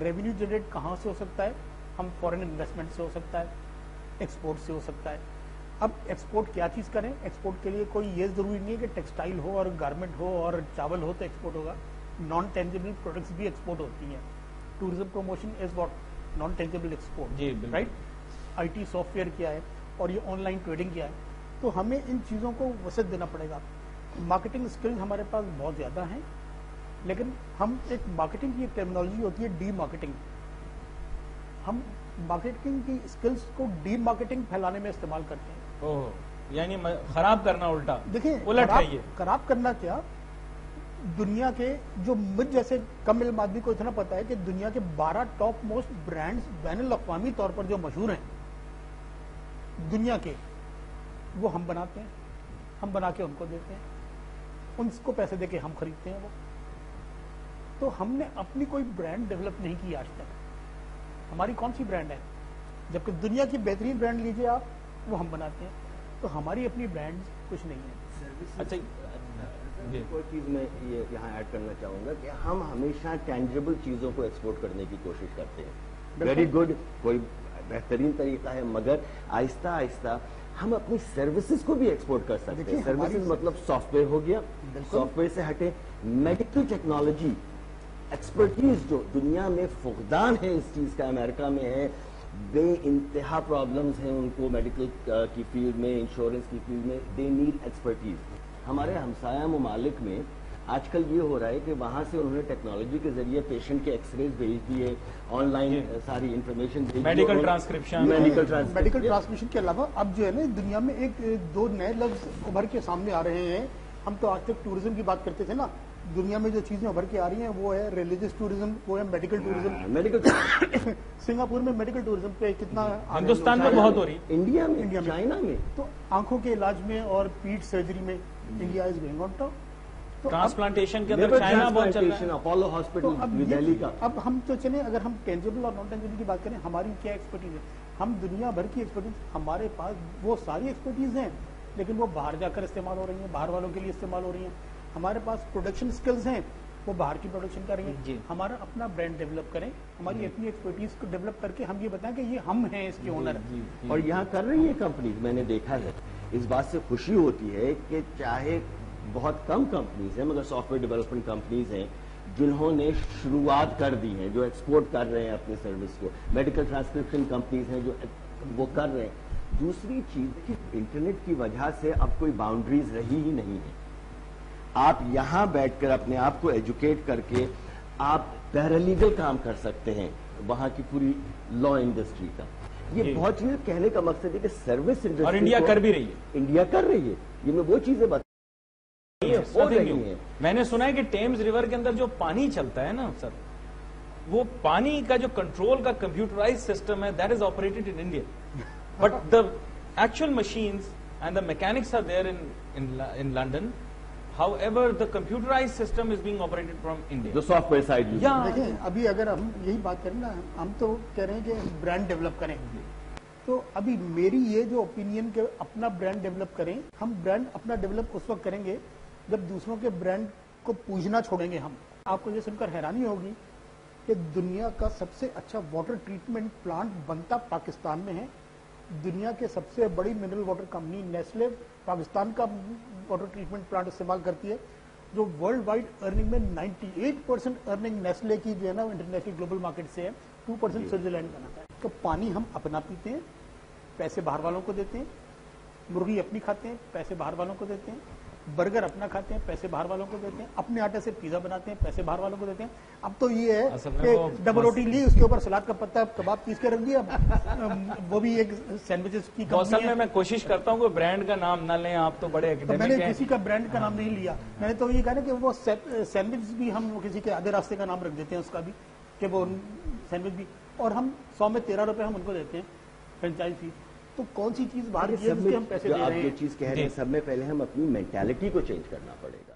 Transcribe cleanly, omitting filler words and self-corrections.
Revenue generate कहाँ से हो सकता है? हम फॉरेन इन्वेस्टमेंट से हो सकता है, एक्सपोर्ट से हो सकता है। अब एक्सपोर्ट क्या चीज़ करें? एक्सपोर्ट के लिए कोई ये ज़रूरी नहीं है कि टेक्सटाइल हो और गारमेंट हो और चावल हो तो एक्सपोर्ट होगा। नॉन टेंजिबल प्रोडक्ट्स भी एक्सपोर्ट होती हैं। Tourism promotion is what? Non tangible export, right? IT software क्या है और ये ऑनलाइन ट्रेडिंग क्या है? तो हमें इन चीज़ों को वसत देना पड़ेगा। मार्केटिंग स्किल्स हमारे पास बहुत ज़्यादा हैं, लेकिन हम एक मार्केटिंग की टर्मिनोलॉजी होती है डी मार्केटिंग। हम मार्केटिंग की स्किल्स को डी मार्केटिंग फैलाने में इस्तेमाल करते हैं। ओह, यानी खराब करना उल्टा। देखिए, उलट है ये। खराब करना क्या, दुनिया के जो मुझ जैसे कम इल्म आदमी को इतना पता है कि दुनिया के 12 टॉप मोस्ट ब्रांड्स बैनुल अक़वामी तौर पर जो मशहूर हैं दुनिया के, वो हम बनाते हैं, हम बना के उनको देते हैं, उनको पैसे देके हम खरीदते हैं वो। तो हमने अपनी कोई ब्रांड डेवलप नहीं की आज तक। हमारी कौन सी ब्रांड है? जबकि दुनिया की बेहतरीन ब्रांड लीजिए आप, वो हम बनाते हैं। तो हमारी अपनी ब्रांड कुछ नहीं है। अच्छा, कोई चीज मैं ये यहाँ ऐड करना चाहूंगा कि हम हमेशा टेंजिबल चीजों को एक्सपोर्ट करने की कोशिश करते हैं। वेरी गुड, कोई बेहतरीन तरीका है, मगर आहिस्ता आहिस्ता हम अपनी सर्विसेज को भी एक्सपोर्ट कर सकते हैं। सर्विसेज मतलब सॉफ्टवेयर हो गया, सॉफ्टवेयर से हटे मेडिकल टेक्नोलॉजी एक्सपर्टीज जो दुनिया में फुकदान है इस चीज का, अमेरिका में है, बे इंतहा प्रॉब्लम्स हैं उनको मेडिकल की फील्ड में, इंश्योरेंस की फील्ड में, दे नीड एक्सपर्टीज। हमारे हमसाया ममालिक में आजकल ये हो रहा है कि वहां से उन्होंने टेक्नोलॉजी के जरिए पेशेंट के एक्सरेज भेज दिए, ऑनलाइन सारी इंफॉर्मेशन भेज दी, मेडिकल ट्रांसक्रिप्शन के अलावा अब जो है ना दुनिया में एक दो नए लफ्ज उभर के सामने आ रहे हैं। हम तो आज तक टूरिज्म की बात करते थे ना, दुनिया में जो चीजें उभर के आ रही हैं वो है रिलीजियस टूरिज्म, वो है मेडिकल टूरिज्म। सिंगापुर में मेडिकल टूरिज्म पे कितना, हिंदुस्तान में बहुत हो रही, इंडिया में, चाइना में। तो आंखों के इलाज में और पीठ सर्जरी में India is going on top. Transplantation के अंदर चाइना बहुत चल रहा है, अपोलो हॉस्पिटल दिल्ली का। अब हम तो चले, अगर हम टेंजिबल और नॉन टेंजिबल की बात करें, हमारी क्या एक्सपर्टीज है? हम दुनिया भर की एक्सपर्टीज, हमारे पास वो सारी एक्सपर्टीज हैं, लेकिन वो बाहर जाकर इस्तेमाल हो रही हैं, बाहर वालों के लिए इस्तेमाल हो रही हैं। हमारे पास प्रोडक्शन स्किल्स हैं, वो बाहर की प्रोडक्शन कर रही है। हमारा अपना ब्रांड डेवलप करें, हमारी अपनी एक्सपर्टीज को डेवलप करके हम ये बताएं कि ये हम हैं इसके ओनर। और यहाँ कर रही है कंपनी, मैंने देखा है। इस बात से खुशी होती है कि चाहे बहुत कम कंपनीज हैं, मगर सॉफ्टवेयर डेवलपमेंट कंपनीज हैं जिन्होंने शुरुआत कर दी है, जो एक्सपोर्ट कर रहे हैं अपने सर्विस को। मेडिकल ट्रांसक्रिप्शन कंपनीज हैं जो वो कर रहे हैं। दूसरी चीज कि इंटरनेट की वजह से अब कोई बाउंड्रीज रही ही नहीं है। आप यहां बैठकर अपने आप को एजुकेट करके आप पैरालीगल काम कर सकते हैं वहां की पूरी लॉ इंडस्ट्री का। ये बहुत चीजें कहने का मकसद है कि सर्विस इंडस्ट्री, और इंडिया कर भी रही है, इंडिया कर रही है। ये मैं वो चीजें बता रही है। मैंने सुना है कि टेम्स रिवर के अंदर जो पानी चलता है ना सर, वो पानी का जो कंट्रोल का कंप्यूटराइज सिस्टम है, that is operated in India, but the actual machines and the mechanics are there in London. However, the computerized system is being operated from India. The software side. देखिए, अभी अगर हम यही बात करें ना, हम तो कह रहे हैं कि ब्रांड डेवलप करें, तो अभी मेरी ये जो ओपिनियन के अपना ब्रांड डेवलप करें, हम ब्रांड अपना डेवलप उस वक्त करेंगे जब दूसरों के ब्रांड को पूजना छोड़ेंगे हम। आपको ये सुनकर हैरानी होगी कि दुनिया का सबसे अच्छा वाटर ट्रीटमेंट प्लांट बनता पाकिस्तान में है। दुनिया के सबसे बड़ी mineral water company Nestle Pakistan का वाटर ट्रीटमेंट प्लांट इस्तेमाल करती है, जो वर्ल्ड वाइड अर्निंग में 98% अर्निंग नेस्ले की जो है ना इंटरनेशनल ग्लोबल मार्केट से है, 2% स्विट्जरलैंड बनाता है। तो पानी हम अपना पीते हैं, पैसे बाहर वालों को देते हैं, मुर्गी अपनी खाते हैं, पैसे बाहर वालों को देते हैं, बर्गर अपना खाते हैं, पैसे बाहर वालों को देते हैं, अपने आटे से पिज्जा बनाते हैं, पैसे बाहर वालों को देते हैं। अब तो ये है कि डबल रोटी ली, उसके ऊपर सलाद का पत्ता कबाब पीस के रख दिया, वो भी एक सैंडविचेस की कंपनी है। मैं कोशिश करता हूँ कि ब्रांड का नाम ना लें, आप तो बड़े तो मैंने किसी का ब्रांड का नाम नहीं लिया। मैंने तो ये कहा ना कि वो सैंडविच भी हम किसी के आधे रास्ते का नाम रख देते हैं उसका भी, कि वो सैंडविच भी, और हम 100 में 13 रुपए हम उनको देते हैं फ्रेंचाइज फीस। तो कौन सी चीज बाहर की है जिसके हम पैसे दे रहे हैं? आप जो चीज कह रहे हैं, सब में पहले हम अपनी मेंटालिटी को चेंज करना पड़ेगा।